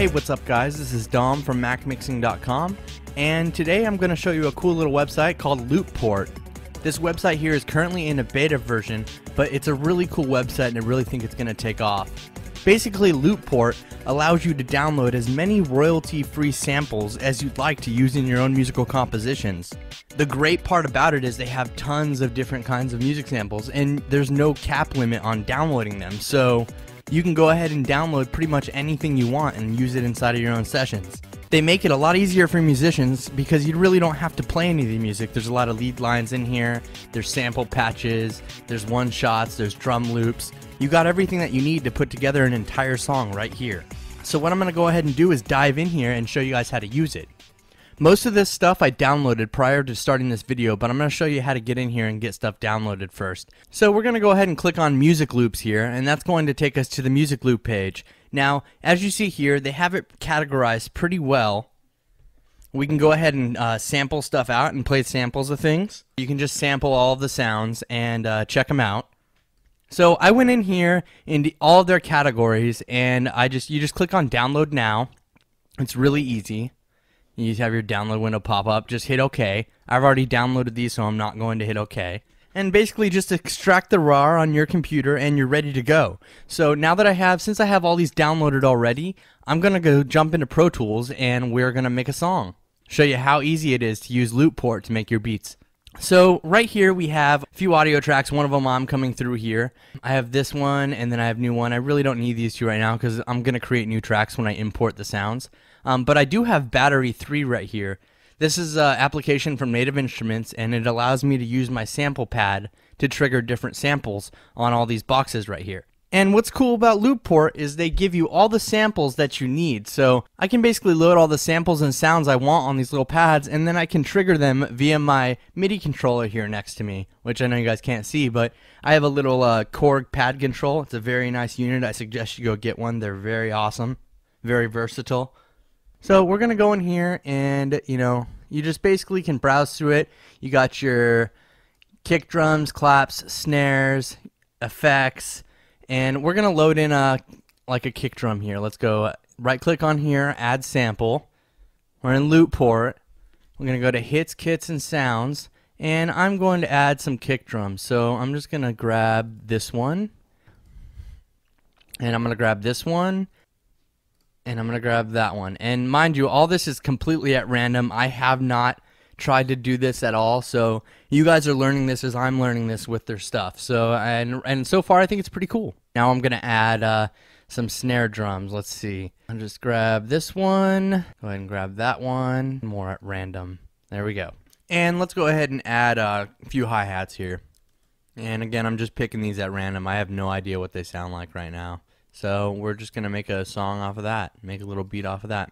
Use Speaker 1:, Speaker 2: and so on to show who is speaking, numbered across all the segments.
Speaker 1: Hey, what's up guys? This is Dom from MacMixing.com, and today I'm going to show you a cool little website called LoopPort. This website here is currently in a beta version, but it's a really cool website and I really think it's going to take off. Basically, LoopPort allows you to download as many royalty-free samples as you'd like to use in your own musical compositions. The great part about it is they have tons of different kinds of music samples, and there's no cap limit on downloading them, so you can go ahead and download pretty much anything you want and use it inside of your own sessions. They make it a lot easier for musicians because you really don't have to play any of the music. There's a lot of lead lines in here, there's sample patches, there's one-shots, there's drum loops. You got everything that you need to put together an entire song right here. So what I'm going to go ahead and do is dive in here and show you guys how to use it. Most of this stuff I downloaded prior to starting this video, but I'm going to show you how to get in here and get stuff downloaded first. So we're going to go ahead and click on music loops here, and that's going to take us to the music loop page. Now, as you see here, they have it categorized pretty well. We can go ahead and sample stuff out and play samples of things. You can just sample all of the sounds and check them out. So I went in here into all of their categories, and you just click on download now. It's really easy. You have your download window pop up, just hit OK. I've already downloaded these, so I'm not going to hit OK. And basically just extract the RAR on your computer and you're ready to go. So now that since I have all these downloaded already, I'm going to go jump into Pro Tools and we're going to make a song. Show you how easy it is to use LoopPort to make your beats. So right here we have a few audio tracks. One of them I'm coming through here. I have this one and then I have new one. I really don't need these two right now because I'm going to create new tracks when I import the sounds. But I do have Battery 3 right here. This is an application from Native Instruments, and it allows me to use my sample pad to trigger different samples on all these boxes right here. And what's cool about LoopPort is they give you all the samples that you need. So I can basically load all the samples and sounds I want on these little pads, and then I can trigger them via my MIDI controller here next to me, which I know you guys can't see, but I have a little Korg pad control. It's a very nice unit. I suggest you go get one. They're very awesome, very versatile. So we're going to go in here and, you just basically can browse through it. You got your kick drums, claps, snares, effects, and we're going to load in a kick drum here. Let's go right click on here, add sample. We're in LoopPort. We're going to go to hits, kits, and sounds, and I'm going to add some kick drums. So I'm just going to grab this one, and I'm going to grab this one, and I'm going to grab that one. And mind you, all this is completely at random. I have not tried to do this at all. So you guys are learning this as I'm learning this with their stuff. So and so far I think it's pretty cool. Now I'm going to add some snare drums. Let's see. I'll just grab this one. Go ahead and grab that one. More at random. There we go. And let's go ahead and add a few hi-hats here. And again, I'm just picking these at random. I have no idea what they sound like right now. So we're just going to make a song off of that, make a little beat off of that.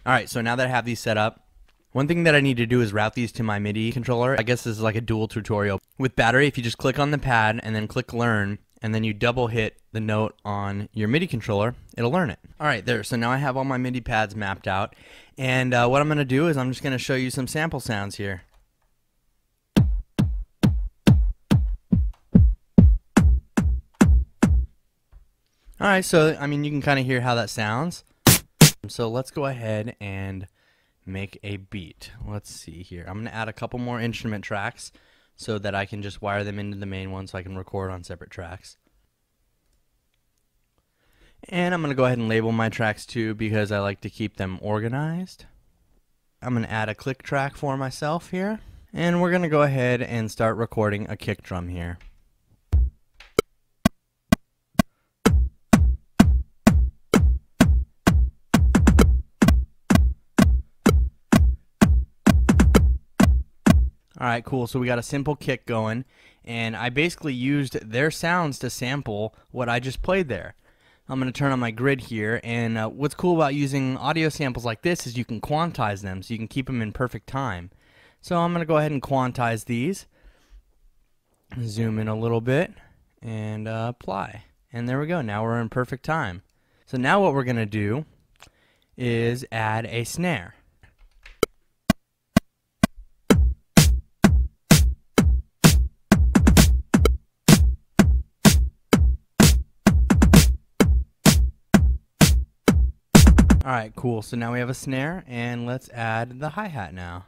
Speaker 1: Alright, so now that I have these set up, one thing that I need to do is route these to my MIDI controller. I guess this is like a dual tutorial. With Battery, if you just click on the pad and then click Learn, and then you double hit the note on your MIDI controller, it'll learn it. Alright, there. So now I have all my MIDI pads mapped out. And what I'm going to do is I'm just going to show you some sample sounds here. Alright, so you can kind of hear how that sounds. So let's go ahead and make a beat. Let's see here. I'm going to add a couple more instrument tracks so that I can just wire them into the main one so I can record on separate tracks. And I'm going to go ahead and label my tracks too because I like to keep them organized. I'm going to add a click track for myself here. And we're going to go ahead and start recording a kick drum here. Alright, cool. So we got a simple kick going, and I basically used their sounds to sample what I just played there. I'm going to turn on my grid here, and what's cool about using audio samples like this is you can quantize them, so you can keep them in perfect time. So I'm going to go ahead and quantize these, zoom in a little bit, and apply. And there we go. Now we're in perfect time. So now what we're going to do is add a snare. Alright, cool. So now we have a snare, and let's add the hi-hat now.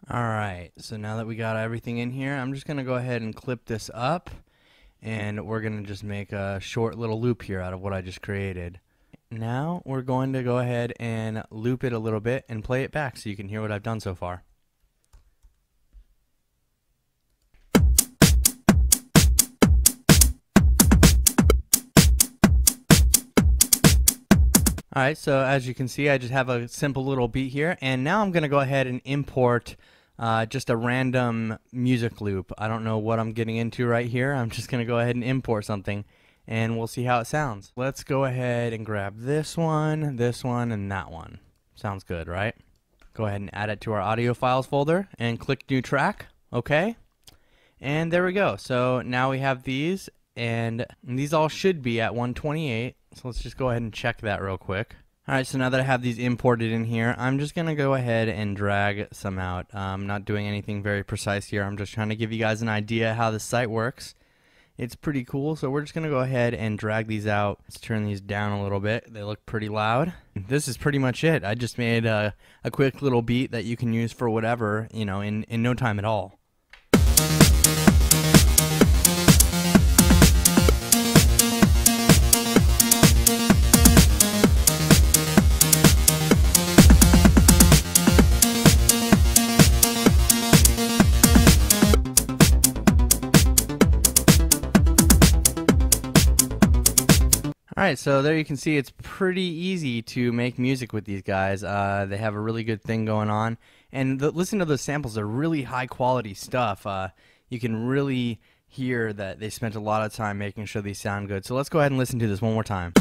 Speaker 1: Alright, so now that we got everything in here, I'm just going to go ahead and clip this up, and we're going to just make a short little loop here out of what I just created. Now we're going to go ahead and loop it a little bit and play it back so you can hear what I've done so far. Alright, so as you can see, I just have a simple little beat here, and now I'm going to go ahead and import just a random music loop. I don't know what I'm getting into right here. I'm just going to go ahead and import something, and we'll see how it sounds. Let's go ahead and grab this one, and that one. Sounds good, right? Go ahead and add it to our audio files folder, and click new track. Okay, and there we go. So now we have these, and these all should be at 128. So let's just go ahead and check that real quick. Alright, so now that I have these imported in here, I'm just going to go ahead and drag some out. I'm not doing anything very precise here. I'm just trying to give you guys an idea how the site works. It's pretty cool, so we're just going to go ahead and drag these out. Let's turn these down a little bit. They look pretty loud. This is pretty much it. I just made a quick little beat that you can use for whatever, you know, in no time at all. Alright, so there you can see it's pretty easy to make music with these guys. They have a really good thing going on. And listen to those samples, they're really high quality stuff. You can really hear that they spent a lot of time making sure these sound good. So let's go ahead and listen to this one more time.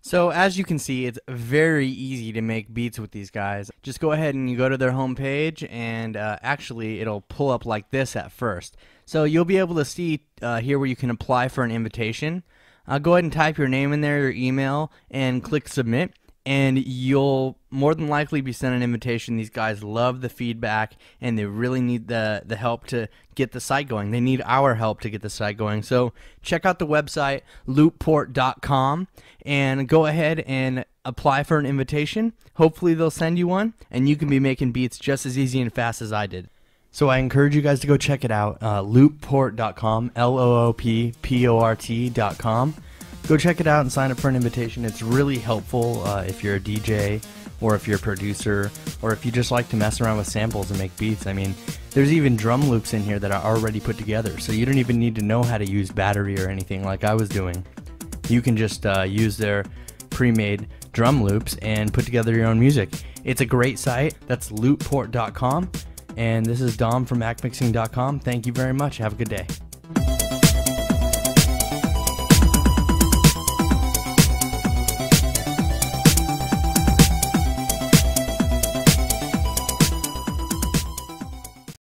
Speaker 1: So as you can see, it's very easy to make beats with these guys. Just go ahead and you go to their home page, and actually it'll pull up like this at first. So you'll be able to see here where you can apply for an invitation. Go ahead and type your name in there, your email, and click submit. And you'll more than likely be sent an invitation. These guys love the feedback, and they really need the help to get the site going. They need our help to get the site going. So check out the website, LoopPort.com, and go ahead and apply for an invitation. Hopefully they'll send you one, and you can be making beats just as easy and fast as I did. So I encourage you guys to go check it out, LoopPort.com, LoopPort.com. Go check it out and sign up for an invitation. It's really helpful if you're a DJ or if you're a producer or if you just like to mess around with samples and make beats. I mean, there's even drum loops in here that are already put together, so you don't even need to know how to use battery or anything like I was doing. You can just use their pre-made drum loops and put together your own music. It's a great site. That's LoopPort.com, and this is Dom from MacMixing.com. Thank you very much. Have a good day.